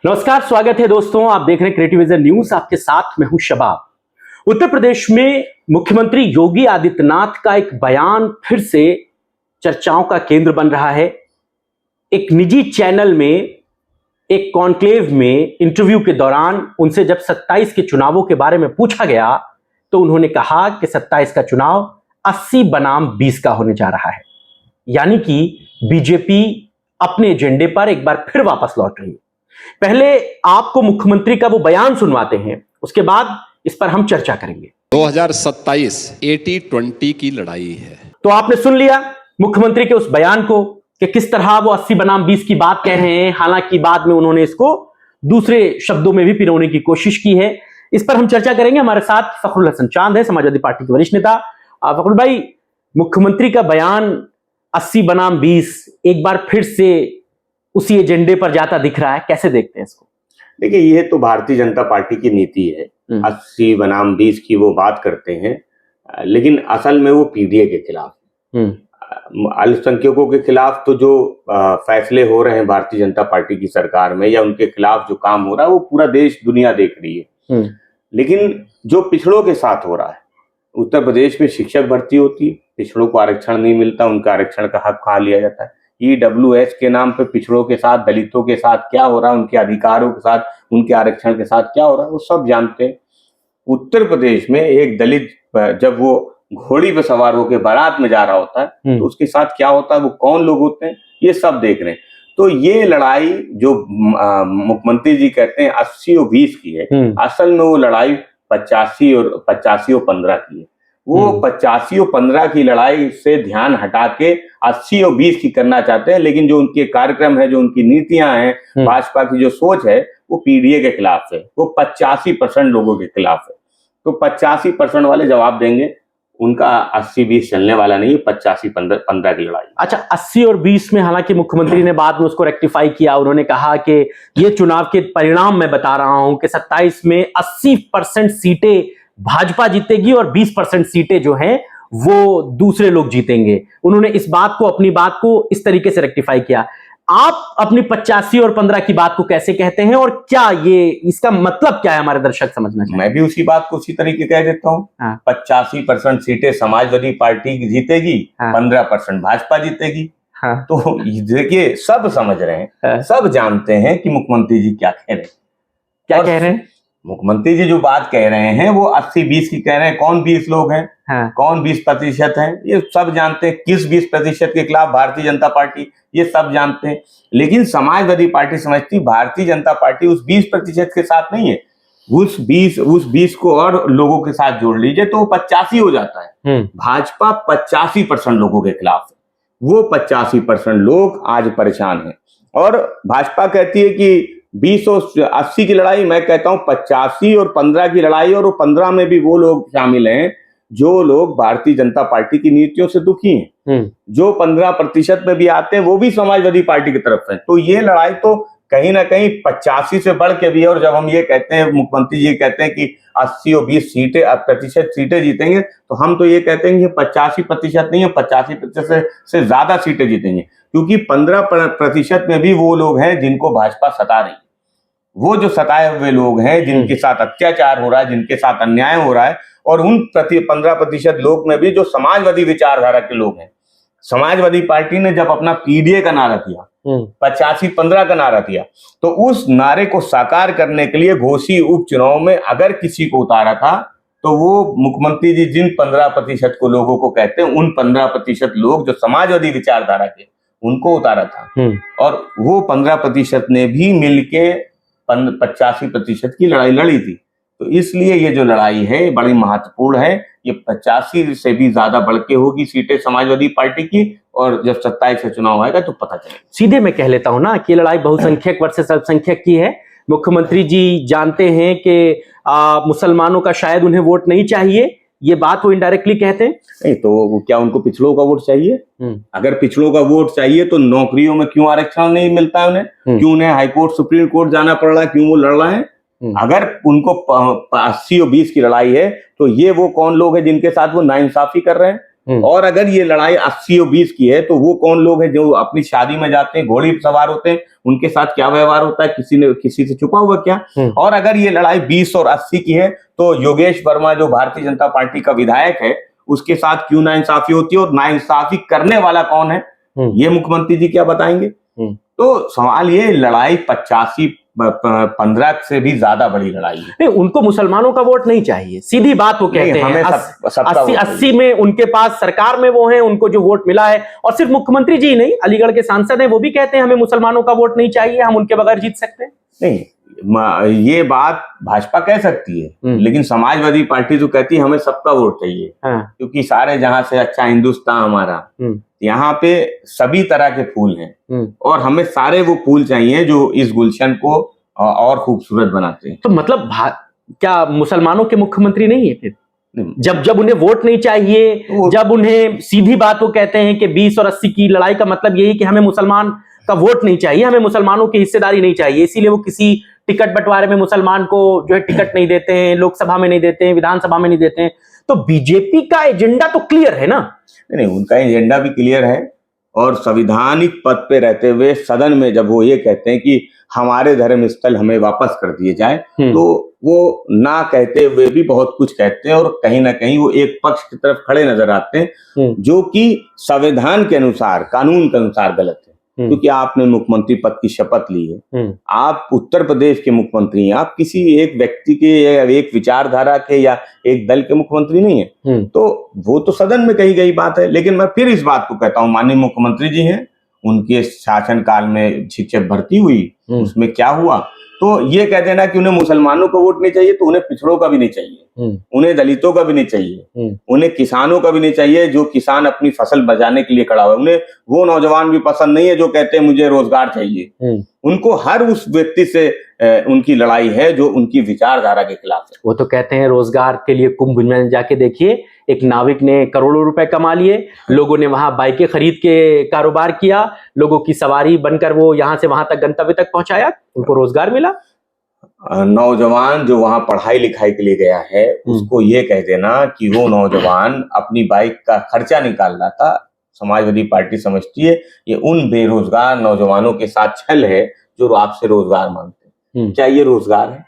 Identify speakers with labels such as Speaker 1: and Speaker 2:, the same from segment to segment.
Speaker 1: नमस्कार, स्वागत है दोस्तों। आप देख रहे हैं क्रिएटिव विजन न्यूज। आपके साथ मैं हूं शबाब। उत्तर प्रदेश में मुख्यमंत्री योगी आदित्यनाथ का एक बयान फिर से चर्चाओं का केंद्र बन रहा है। एक निजी चैनल में एक कॉन्क्लेव में इंटरव्यू के दौरान उनसे जब 27 के चुनावों के बारे में पूछा गया तो उन्होंने कहा कि 27 का चुनाव 80 बनाम 20 का होने जा रहा है, यानी कि बीजेपी अपने एजेंडे पर एक बार फिर वापस लौट रही है। पहले आपको मुख्यमंत्री का वो बयान सुनवाते हैं, उसके बाद इस पर हम चर्चा करेंगे।
Speaker 2: 2027 80-20 की लड़ाई है।
Speaker 1: तो आपने सुन लिया मुख्यमंत्री के उस बयान को कि किस तरह वो 80 बनाम 20 की बात कह रहे हैं। हालांकि बाद में उन्होंने इसको दूसरे शब्दों में भी पिरोने की कोशिश की है। इस पर हम चर्चा करेंगे। हमारे साथ फखरुल हसन चांद है, समाजवादी पार्टी के वरिष्ठ नेता। फखरुल भाई, मुख्यमंत्री का बयान 80 बनाम 20 एक बार फिर से उसी एजेंडे पर जाता दिख रहा है, कैसे देखते हैं इसको?
Speaker 3: देखिए, ये तो भारतीय जनता पार्टी की नीति है। 80 बनाम 20 की वो बात करते हैं, लेकिन असल में वो पीडीए के खिलाफ, अल्पसंख्यकों के खिलाफ तो जो फैसले हो रहे हैं भारतीय जनता पार्टी की सरकार में या उनके खिलाफ जो काम हो रहा है वो पूरा देश दुनिया देख रही है। लेकिन जो पिछड़ों के साथ हो रहा है, उत्तर प्रदेश में शिक्षक भर्ती होती है, पिछड़ों को आरक्षण नहीं मिलता, उनका आरक्षण का हक खा लिया जाता है। EWS के नाम पे पिछड़ों के साथ, दलितों के साथ क्या हो रहा है, उनके अधिकारों के साथ, उनके आरक्षण के साथ क्या हो रहा है, वो सब जानते हैं। उत्तर प्रदेश में एक दलित जब वो घोड़ी पे सवार होकर बारात में जा रहा होता है तो उसके साथ क्या होता है, वो कौन लोग होते हैं, ये सब देख रहे हैं। तो ये लड़ाई जो मुख्यमंत्री जी कहते हैं 80 और 20 की है, असल में वो लड़ाई 85 और 15 की है। वो 85 और 15 की लड़ाई से ध्यान हटा के 80 और 20 की करना चाहते हैं। लेकिन जो उनके कार्यक्रम है, जो उनकी नीतियां हैं, भाजपा की जो सोच है, वो पीडीए के खिलाफ है, वो 85% लोगों के खिलाफ है। तो 85% वाले जवाब देंगे, उनका 80-20 चलने वाला नहीं है, 85-15 की लड़ाई।
Speaker 1: अच्छा, 80 और 20 में हालांकि मुख्यमंत्री ने बाद में उसको रेक्टिफाई किया। उन्होंने कहा कि ये चुनाव के परिणाम मैं बता रहा हूं कि 27 में 80% सीटें भाजपा जीतेगी और 20% सीटें जो हैं वो दूसरे लोग जीतेंगे। उन्होंने इस बात को, अपनी बात को इस तरीके से रेक्टिफाई किया। आप अपनी 85 और 15 की बात को कैसे कहते हैं और क्या ये, इसका मतलब क्या है, हमारे दर्शक समझना चाहिए?
Speaker 3: मैं भी उसी बात को उसी तरीके कह देता हूँ। 85% सीटें समाजवादी पार्टी की जीतेगी, 15% भाजपा जीतेगी। तो देखिए, सब समझ रहे हैं, सब जानते हैं कि मुख्यमंत्री जी क्या कह रहे हैं।
Speaker 1: क्या कह रहे हैं
Speaker 3: मुख्यमंत्री जी? जो बात कह रहे हैं वो 80-20 की कह रहे हैं। कौन 20 लोग हैं, कौन 20% हैं, ये सब जानते हैं। किस 20% के खिलाफ भारतीय जनता पार्टी, ये सब जानते हैं। लेकिन समाजवादी पार्टी समझती भारतीय जनता पार्टी उस 20% के साथ नहीं है। उस 20 को और लोगों के साथ जोड़ लीजिए तो वो 85 हो जाता है। भाजपा 85% लोगों के खिलाफ है। वो 85% लोग आज परेशान हैं और भाजपा कहती है कि 20 और 80 की लड़ाई, मैं कहता हूं 85 और 15 की लड़ाई। और वो 15 में भी वो लोग शामिल हैं जो लोग भारतीय जनता पार्टी की नीतियों से दुखी हैं। जो 15% में भी आते हैं वो भी समाजवादी पार्टी की तरफ है। तो ये लड़ाई तो कहीं ना कहीं 85 से बढ़ के भी है। और जब हम ये कहते हैं, मुख्यमंत्री जी कहते हैं कि 80 और 20 प्रतिशत सीटें जीतेंगे, तो हम तो ये कहते हैं कि 85% नहीं है, 85% से ज्यादा सीटें जीतेंगे। क्योंकि 15% में भी वो लोग हैं जिनको भाजपा सता रही है। वो जो सताए हुए लोग हैं, जिनके साथ अत्याचार हो रहा है, जिनके साथ अन्याय हो रहा है, और उन 15% लोग में भी जो समाजवादी विचारधारा के लोग हैं। समाजवादी पार्टी ने जब अपना पीडीए का नारा दिया, 85-15 का नारा दिया, तो उस नारे को साकार करने के लिए घोसी उपचुनाव में अगर किसी को उतारा था तो वो मुख्यमंत्री जी जिन 15% को लोगों को कहते हैं, उन 15% लोग जो समाजवादी विचारधारा के, उनको उतारा था। और वो 15% ने भी मिलके 85% की लड़ाई लड़ी थी। तो इसलिए ये जो लड़ाई है बड़ी महत्वपूर्ण है। ये 85 से भी ज्यादा बढ़ के होगी सीटें समाजवादी पार्टी की, और जब 27 से चुनाव आएगा तो पता चलेगा।
Speaker 1: सीधे मैं कह लेता हूं ना कि लड़ाई बहुसंख्यक वर्सेस अल्पसंख्यक की है। मुख्यमंत्री जी जानते हैं कि मुसलमानों का शायद उन्हें वोट नहीं चाहिए, ये बात वो इनडायरेक्टली कहते हैं।
Speaker 3: नहीं तो क्या उनको पिछड़ों का वोट चाहिए? अगर पिछड़ों का वोट चाहिए तो नौकरियों में क्यों आरक्षण नहीं मिलता है उन्हें? क्यों उन्हें हाईकोर्ट, सुप्रीम कोर्ट जाना पड़ रहा है? क्यों वो लड़ रहे हैं? अगर उनको 80 और 20 की लड़ाई है तो ये वो कौन लोग हैं जिनके साथ वो नाइंसाफी कर रहे हैं? और अगर ये लड़ाई 80 और 20 की है तो वो कौन लोग हैं जो अपनी शादी में जाते हैं, घोड़े पर सवार होते हैं, उनके साथ क्या व्यवहार होता है, किसी से छुपा हुआ क्या? और अगर ये लड़ाई 20 और 80 की है तो योगेश वर्मा जो भारतीय जनता पार्टी का विधायक है उसके साथ क्यों नाइंसाफी होती है, और नाइंसाफी करने वाला कौन है, ये मुख्यमंत्री जी क्या बताएंगे? तो सवाल ये, लड़ाई 85-15 से भी ज्यादा बड़ी लड़ाई है।
Speaker 1: नहीं, उनको मुसलमानों का वोट नहीं चाहिए, सीधी बात वो कहते हैं। 80 में उनके पास सरकार में वो हैं, उनको जो वोट मिला है, और सिर्फ मुख्यमंत्री जी नहीं, अलीगढ़ के सांसद हैं, वो भी कहते हैं हमें मुसलमानों का वोट नहीं चाहिए, हम उनके बगैर जीत सकते हैं।
Speaker 3: नहीं, ये बात भाजपा कह सकती है, लेकिन समाजवादी पार्टी जो कहती है हमें सबका वोट चाहिए, क्योंकि सारे जहां से अच्छा हिंदुस्तान हमारा, यहाँ पे सभी तरह के फूल हैं और हमें सारे वो फूल चाहिए जो इस गुलशन को और खूबसूरत बनाते हैं।
Speaker 1: तो मतलब क्या मुसलमानों के मुख्यमंत्री नहीं है फिर? जब उन्हें वोट नहीं चाहिए, जब उन्हें सीधी बात वो कहते हैं कि 20 और 80 की लड़ाई का मतलब यही कि हमें मुसलमान का वोट नहीं चाहिए, हमें मुसलमानों की हिस्सेदारी नहीं चाहिए, इसीलिए वो किसी टिकट बंटवारे में मुसलमान को जो है टिकट नहीं देते हैं, लोकसभा में नहीं देते हैं, विधानसभा में नहीं देते हैं। तो बीजेपी का एजेंडा तो क्लियर है ना?
Speaker 3: नहीं, उनका एजेंडा भी क्लियर है, और संविधानिक पद पे रहते हुए सदन में जब वो ये कहते हैं कि हमारे धर्म स्थल हमें वापस कर दिए जाए, तो वो ना कहते हुए भी बहुत कुछ कहते हैं, और कहीं ना कहीं वो एक पक्ष की तरफ खड़े नजर आते हैं जो कि संविधान के अनुसार, कानून के अनुसार गलत है। क्योंकि आपने मुख्यमंत्री पद की शपथ ली है, आप उत्तर प्रदेश के मुख्यमंत्री हैं, आप किसी एक व्यक्ति के या एक विचारधारा के या एक दल के मुख्यमंत्री नहीं है। तो वो तो सदन में कही गई बात है, लेकिन मैं फिर इस बात को कहता हूँ, माननीय मुख्यमंत्री जी हैं, उनके शासनकाल में शिक्षक भर्ती हुई, उसमें क्या हुआ? तो ये कह देना कि उन्हें मुसलमानों को वोट नहीं चाहिए, तो उन्हें पिछड़ों का भी नहीं चाहिए, उन्हें दलितों का भी नहीं चाहिए, उन्हें किसानों का भी नहीं चाहिए जो किसान अपनी फसल बचाने के लिए खड़ा हुआ है, उन्हें वो नौजवान भी पसंद नहीं है जो कहते हैं मुझे रोजगार चाहिए। उनको हर उस व्यक्ति से उनकी लड़ाई है जो उनकी विचारधारा के खिलाफ है।
Speaker 1: वो तो कहते हैं रोजगार के लिए कुंभ में जाके देखिए, एक नाविक ने करोड़ों रुपए कमा लिए, लोगों ने वहां बाइकें खरीद के कारोबार किया, लोगों की सवारी बनकर वो यहां से वहां तक गंतव्य तक पहुंचाया, उनको रोजगार मिला।
Speaker 3: नौजवान जो वहां पढ़ाई लिखाई के लिए गया है उसको ये कह देना कि वो नौजवान अपनी बाइक का खर्चा निकाल रहा था, समाजवादी पार्टी समझती है ये उन बेरोजगार नौजवानों के साथ छल है जो आपसे रोजगार मांगते हैं। क्या ये रोजगार है?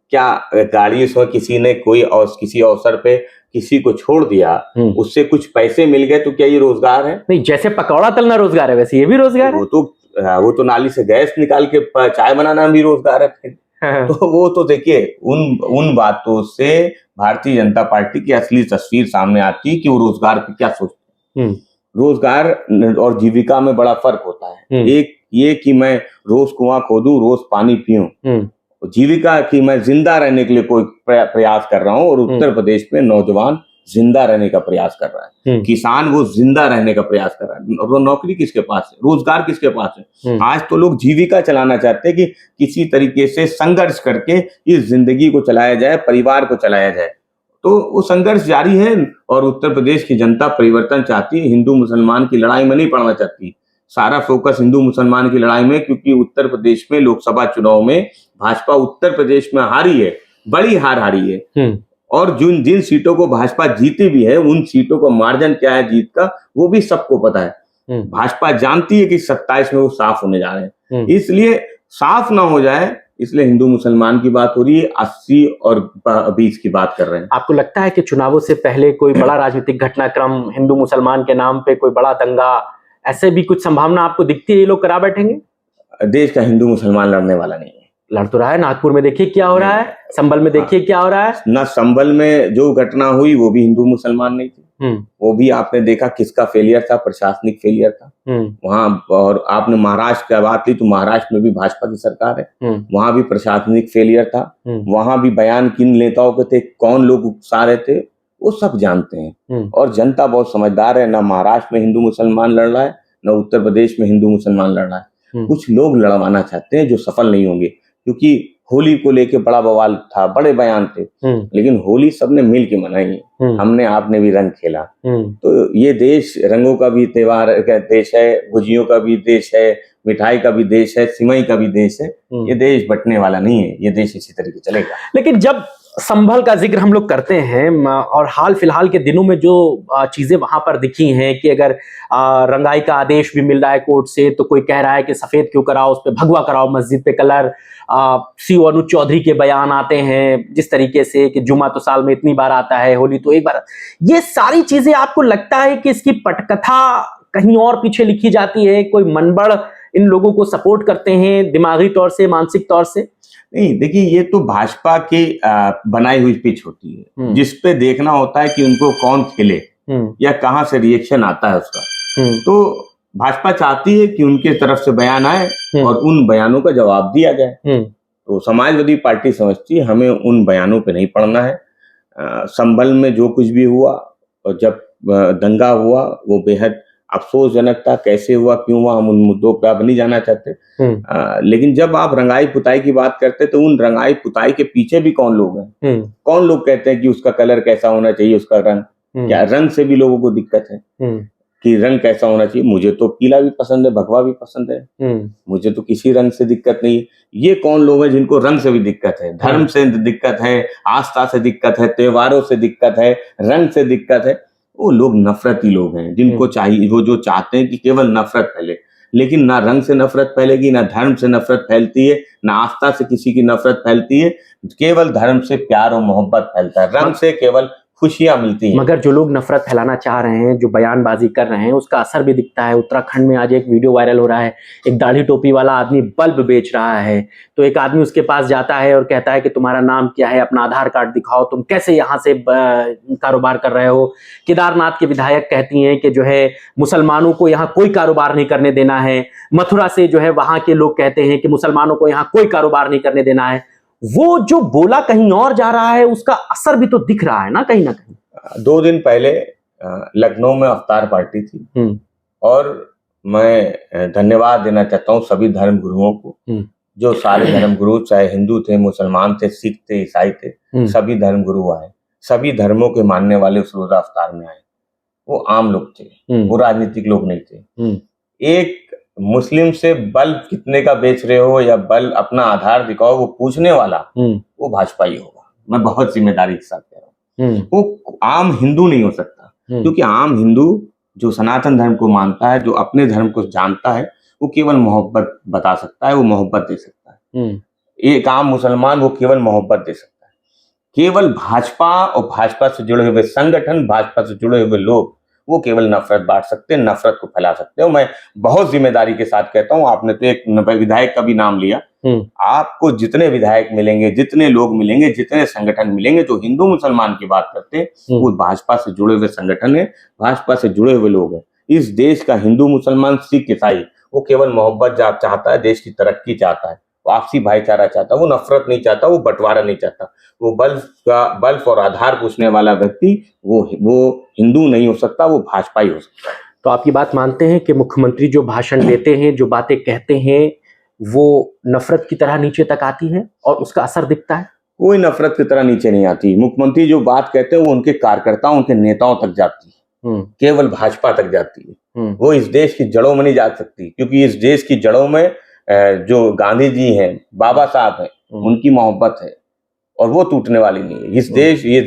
Speaker 3: क्या गाड़ी में किसी ने किसी अवसर पे किसी को छोड़ दिया, उससे कुछ पैसे मिल गए, तो क्या ये रोजगार है?
Speaker 1: नहीं, जैसे पकौड़ा तलना रोजगार है वैसे ये भी रोजगार है।
Speaker 3: वो तो नाली से गैस निकाल के चाय बनाना भी रोजगार है फिर। तो वो तो देखिए उन बातों से भारतीय जनता पार्टी की असली तस्वीर सामने आती है कि वो रोजगार की क्या सोचते हैं। रोजगार और जीविका में बड़ा फर्क होता है। एक ये कि मैं रोज कुआं खोदूं, रोज पानी पीऊं, जीविका की मैं जिंदा रहने के लिए कोई प्रयास कर रहा हूं, और उत्तर प्रदेश में नौजवान जिंदा रहने का प्रयास कर रहा है, किसान वो जिंदा रहने का प्रयास कर रहा है। और वो नौकरी किसके पास है, रोजगार किसके पास है? आज तो लोग जीविका चलाना चाहते हैं कि किसी तरीके से संघर्ष करके इस जिंदगी को चलाया जाए, परिवार को चलाया जाए। तो वो संघर्ष जारी है, और उत्तर प्रदेश की जनता परिवर्तन चाहती है, हिंदू मुसलमान की लड़ाई में नहीं पड़ना चाहती। सारा फोकस हिंदू मुसलमान की लड़ाई में, क्योंकि उत्तर प्रदेश में लोकसभा चुनाव में भाजपा उत्तर प्रदेश में हारी है, बड़ी हार हारी है, और जिन सीटों को भाजपा जीती भी है उन सीटों का मार्जिन क्या है जीत का वो भी सबको पता है। भाजपा जानती है कि 27 में वो साफ होने जा रहे हैं, इसलिए साफ ना हो जाए इसलिए हिंदू मुसलमान की बात हो रही है, 80 और 20 की बात कर रहे हैं।
Speaker 1: आपको लगता है कि चुनावों से पहले कोई बड़ा राजनीतिक घटनाक्रम हिंदू मुसलमान के नाम पे, कोई बड़ा दंगा, ऐसे भी कुछ संभावना आपको दिखती है ये लोग करा बैठेंगे?
Speaker 3: देश का हिंदू मुसलमान लड़ने वाला नहीं है।
Speaker 1: लड़ तो रहा है, नागपुर में देखिए क्या हो रहा है, संभल में देखिए क्या हो रहा है।
Speaker 3: ना संभल में जो घटना हुई वो भी हिंदू मुसलमान नहीं थी, वो भी आपने देखा किसका फेलियर था, प्रशासनिक फेलियर था वहां। और आपने महाराष्ट्र की बात ली तो महाराष्ट्र में भी भाजपा की सरकार है, वहां भी प्रशासनिक फेलियर था, वहां भी बयान किन नेताओं के थे, कौन लोग उकसा रहे थे, वो सब जानते हैं। और जनता बहुत समझदार है, ना महाराष्ट्र में हिंदू मुसलमान लड़ रहा है, ना उत्तर प्रदेश में हिंदू मुसलमान लड़ रहा है। कुछ लोग लड़वाना चाहते हैं जो सफल नहीं होंगे, क्योंकि होली को लेके बड़ा बवाल था, बड़े बयान थे, लेकिन होली सबने मिल के मनाई, हमने आपने भी रंग खेला। तो ये देश रंगों का भी त्योहार का देश है, गुजियों का भी देश है, मिठाई का भी देश है, सिमई का भी देश है। ये देश बटने वाला नहीं है, ये देश इसी तरीके चलेगा।
Speaker 1: लेकिन जब संभल का जिक्र हम लोग करते हैं और हाल फिलहाल के दिनों में जो चीजें वहां पर दिखी हैं कि अगर रंगाई का आदेश भी मिल रहा है कोर्ट से, तो कोई कह रहा है कि सफेद क्यों कराओ, उस पे भगवा कराओ, मस्जिद पे कलर। सीओ अनुज चौधरी के बयान आते हैं जिस तरीके से कि जुमा तो साल में इतनी बार आता है, होली तो एक बार। ये सारी चीजें आपको लगता है कि इसकी पटकथा कहीं और पीछे लिखी जाती है? कोई मनबड़ इन लोगों को सपोर्ट करते हैं दिमागी तौर से, मानसिक तौर से?
Speaker 3: नहीं, देखिए, ये तो भाजपा की बनाई हुई पिच होती है, जिस पे देखना होता है कि उनको कौन खेले या कहां से रिएक्शन आता है उसका। तो भाजपा चाहती है कि उनके तरफ से बयान आए और उन बयानों का जवाब दिया जाए। तो समाजवादी पार्टी समझती है हमें उन बयानों पे नहीं पड़ना है। संभल में जो कुछ भी हुआ और जब दंगा हुआ वो बेहद अफसोसजनक था। कैसे हुआ, क्यों हुआ, हम उन मुद्दों पे अब नहीं जाना चाहते। लेकिन जब आप रंगाई पुताई की बात करते तो उन रंगाई पुताई के पीछे भी कौन लोग हैं? कौन लोग कहते हैं कि उसका कलर कैसा होना चाहिए, उसका रंग क्या, रंग से भी लोगों को दिक्कत है कि रंग कैसा होना चाहिए। मुझे तो पीला भी पसंद है, भगवा भी पसंद है, मुझे तो किसी रंग से दिक्कत नहीं है। ये कौन लोग हैं जिनको रंग से भी दिक्कत है, धर्म से दिक्कत है, आस्था से दिक्कत है, त्योहारों से दिक्कत है, रंग से दिक्कत है? वो लोग नफरती लोग हैं जिनको चाहिए, वो जो चाहते हैं कि केवल नफरत फैले। लेकिन ना रंग से नफरत फैलेगी, ना धर्म से नफरत फैलती है, ना आस्था से किसी की नफरत फैलती है। केवल धर्म से प्यार और मोहब्बत फैलता है, रंग से केवल खुशियां मिलती हैं।
Speaker 1: मगर जो लोग नफरत फैलाना चाह रहे हैं, जो बयानबाजी कर रहे हैं, उसका असर भी दिखता है। उत्तराखंड में आज एक वीडियो वायरल हो रहा है, एक दाढ़ी टोपी वाला आदमी बल्ब बेच रहा है, तो एक आदमी उसके पास जाता है और कहता है कि तुम्हारा नाम क्या है, अपना आधार कार्ड दिखाओ, तुम कैसे यहाँ से कारोबार कर रहे हो। केदारनाथ के विधायक कहती हैं कि जो है मुसलमानों को यहाँ कोई कारोबार नहीं करने देना है। मथुरा से जो है वहां के लोग कहते हैं कि मुसलमानों को यहाँ कोई कारोबार नहीं करने देना है। वो जो बोला कहीं और जा रहा है, उसका असर भी तो दिख रहा है ना कहीं ना कहीं।
Speaker 3: 2 दिन पहले लखनऊ में अवतार पार्टी थी और मैं धन्यवाद देना चाहता हूँ सभी धर्म गुरुओं को, जो सारे धर्म गुरु, चाहे हिंदू थे, मुसलमान थे, सिख थे, ईसाई थे, सभी धर्म गुरु आए, सभी धर्मों के मानने वाले उस रोजा अवतार में आए। वो आम लोग थे, वो राजनीतिक लोग नहीं थे। एक मुस्लिम से बल्ब कितने का बेच रहे हो या बल्ब अपना आधार दिखाओ, वो पूछने वाला वो भाजपा ही होगा। मैं बहुत जिम्मेदारी के साथ कह रहा हूँ। वो आम हिंदू नहीं हो सकता, क्योंकि आम हिंदू जो सनातन धर्म को मानता है, जो अपने धर्म को जानता है, वो केवल मोहब्बत बता सकता है, वो मोहब्बत दे सकता है। एक आम मुसलमान वो केवल मोहब्बत दे सकता है। केवल भाजपा और भाजपा से जुड़े हुए संगठन, भाजपा से जुड़े हुए लोग, वो केवल नफरत बांट सकते हैं, नफरत को फैला सकते हो। मैं बहुत जिम्मेदारी के साथ कहता हूँ, आपने तो एक विधायक का भी नाम लिया। आपको जितने विधायक मिलेंगे, जितने लोग मिलेंगे, जितने संगठन मिलेंगे जो हिंदू मुसलमान की बात करते हैं, वो भाजपा से जुड़े हुए संगठन है, भाजपा से जुड़े हुए लोग हैं। इस देश का हिंदू मुसलमान सिख ईसाई वो केवल मोहब्बत चाहता है, देश की तरक्की चाहता है, वो आपसी भाईचारा चाहता है, वो नफरत नहीं चाहता, वो बंटवारा नहीं चाहता। वो बल्ब और आधार पूछने वाला व्यक्ति वो हिंदू नहीं हो सकता, वो भाजपा ही हो सकता है।
Speaker 1: तो आप ये बात मानते हैं कि मुख्यमंत्री जो भाषण देते हैं, जो बातें कहते हैं, वो नफरत की तरह नीचे तक आती है और उसका असर दिखता है?
Speaker 3: कोई नफरत की तरह नीचे नहीं आती। मुख्यमंत्री जो बात कहते हैं वो उनके कार्यकर्ताओं, उनके नेताओं तक जाती है, केवल भाजपा तक जाती है। वो इस देश की जड़ों में नहीं जा सकती, क्योंकि इस देश की जड़ों में जो गांधी जी हैं, बाबा साहब हैं, उनकी मोहब्बत है और वो टूटने वाली नहीं है। इस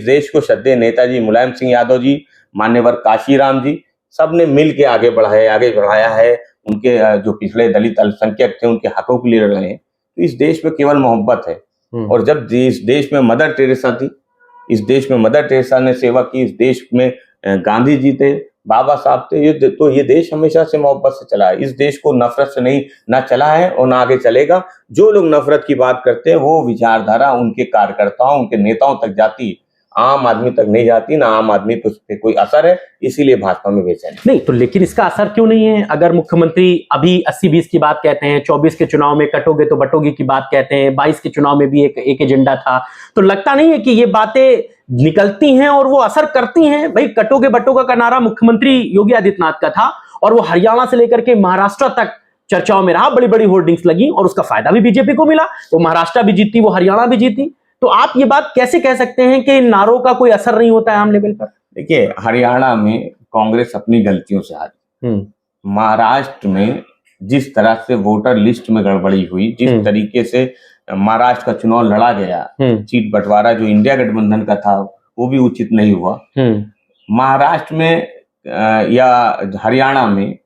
Speaker 3: देश को श्रद्धेय नेताजी मुलायम सिंह यादव जी, मान्यवर काशीराम जी, सबने मिल के आगे बढ़ाया है। उनके जो पिछड़े दलित अल्पसंख्यक थे, उनके हकों के लिए लड़ रहे हैं। तो इस देश में केवल मोहब्बत है। और जब इस देश में मदर टेरेसा थी, इस देश में मदर टेरेसा ने सेवा की, इस देश में गांधी जी थे, बाबा साहब थे, तो ये देश हमेशा से मोहब्बत से चला है। इस देश को नफरत से नहीं ना चला है और ना आगे चलेगा। जो लोग नफरत की बात करते हैं वो विचारधारा उनके कार्यकर्ताओं, उनके नेताओं तक जाती है, आम आदमी तक नहीं जाती, ना आम आदमी पे कोई असर है, इसीलिए भाजपा में बेचैन
Speaker 1: नहीं। तो लेकिन इसका असर क्यों नहीं है? अगर मुख्यमंत्री अभी 80-20 की बात कहते हैं, 24 के चुनाव में कटोगे तो बटोगे की बात कहते हैं, 22 के चुनाव में भी एक एजेंडा था, तो लगता नहीं है कि ये बातें निकलती हैं और वो असर करती हैं? भाई, कटोगे बटोगा का नारा मुख्यमंत्री योगी आदित्यनाथ का था और वो हरियाणा से लेकर के महाराष्ट्र तक चर्चाओं में रहा, बड़ी बड़ी होर्डिंग्स लगी और उसका फायदा भी बीजेपी को मिला। वो महाराष्ट्र भी जीती, वो हरियाणा भी जीती। तो आप ये बात कैसे कह सकते हैं कि इन नारों का कोई असर नहीं होता है आम लेवल पर?
Speaker 3: देखिए, हरियाणा में कांग्रेस अपनी गलतियों से हारी। महाराष्ट्र में जिस तरह से वोटर लिस्ट में गड़बड़ी हुई, जिस तरीके से महाराष्ट्र का चुनाव लड़ा गया, सीट बंटवारा जो इंडिया गठबंधन का था वो भी उचित नहीं हुआ। महाराष्ट्र में या हरियाणा में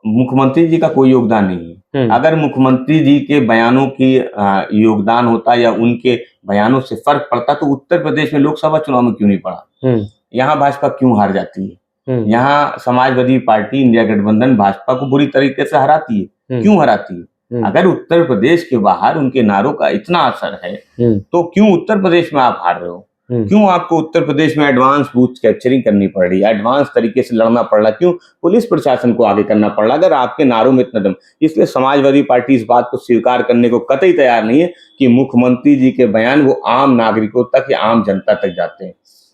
Speaker 3: मुख्यमंत्री जी का कोई योगदान नहीं है। अगर मुख्यमंत्री जी के बयानों की योगदान होता या उनके बयानों से फर्क पड़ता तो उत्तर प्रदेश में लोकसभा चुनाव में क्यों नहीं पड़ा? यहाँ भाजपा क्यों हार जाती है? यहाँ समाजवादी पार्टी इंडिया गठबंधन भाजपा को बुरी तरीके से हराती है। क्यों हराती है? अगर उत्तर प्रदेश के बाहर उनके नारों का इतना असर है तो क्यों उत्तर प्रदेश में आप हार रहे हो? क्यों आपको उत्तर प्रदेश में एडवांस बूथ कैप्चरिंग करनी पड़ रही है, एडवांस तरीके से लड़ना पड़ रहा, क्यों पुलिस प्रशासन को आगे करना पड़ रहा अगर आपके नारों में इतना दम? इसलिए समाजवादी पार्टी इस बात को स्वीकार करने को कतई तैयार नहीं है कि मुख्यमंत्री जी के बयान वो आम नागरिकों तक या आम जनता तक जाते हैं।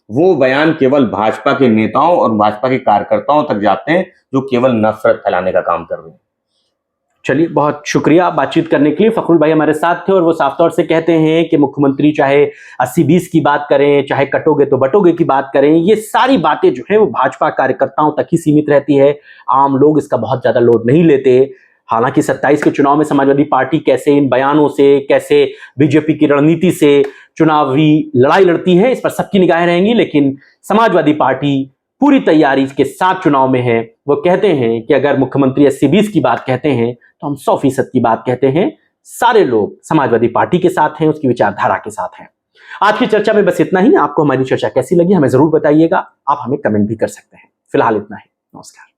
Speaker 3: वो बयान केवल भाजपा के नेताओं और भाजपा के कार्यकर्ताओं तक जाते हैं जो केवल नफरत फैलाने का काम कर रहे हैं।
Speaker 1: चलिए, बहुत शुक्रिया बातचीत करने के लिए। फखरुल भाई हमारे साथ थे और वो साफ तौर से कहते हैं कि मुख्यमंत्री चाहे 80-20 की बात करें, चाहे कटोगे तो बटोगे की बात करें, ये सारी बातें जो है वो भाजपा कार्यकर्ताओं तक ही सीमित रहती है। आम लोग इसका बहुत ज्यादा लोड नहीं लेते। हालांकि 27 के चुनाव में समाजवादी पार्टी कैसे इन बयानों से, कैसे बीजेपी की रणनीति से चुनावी लड़ाई लड़ती है, इस पर सबकी निगाहें रहेंगी। लेकिन समाजवादी पार्टी पूरी तैयारी के साथ चुनाव में है। वो कहते हैं कि अगर मुख्यमंत्री 80-20 की बात कहते हैं तो हम 100% की बात कहते हैं। सारे लोग समाजवादी पार्टी के साथ हैं, उसकी विचारधारा के साथ हैं। आज की चर्चा में बस इतना ही। आपको हमारी चर्चा कैसी लगी हमें जरूर बताइएगा। आप हमें कमेंट भी कर सकते हैं। फिलहाल इतना ही। नमस्कार।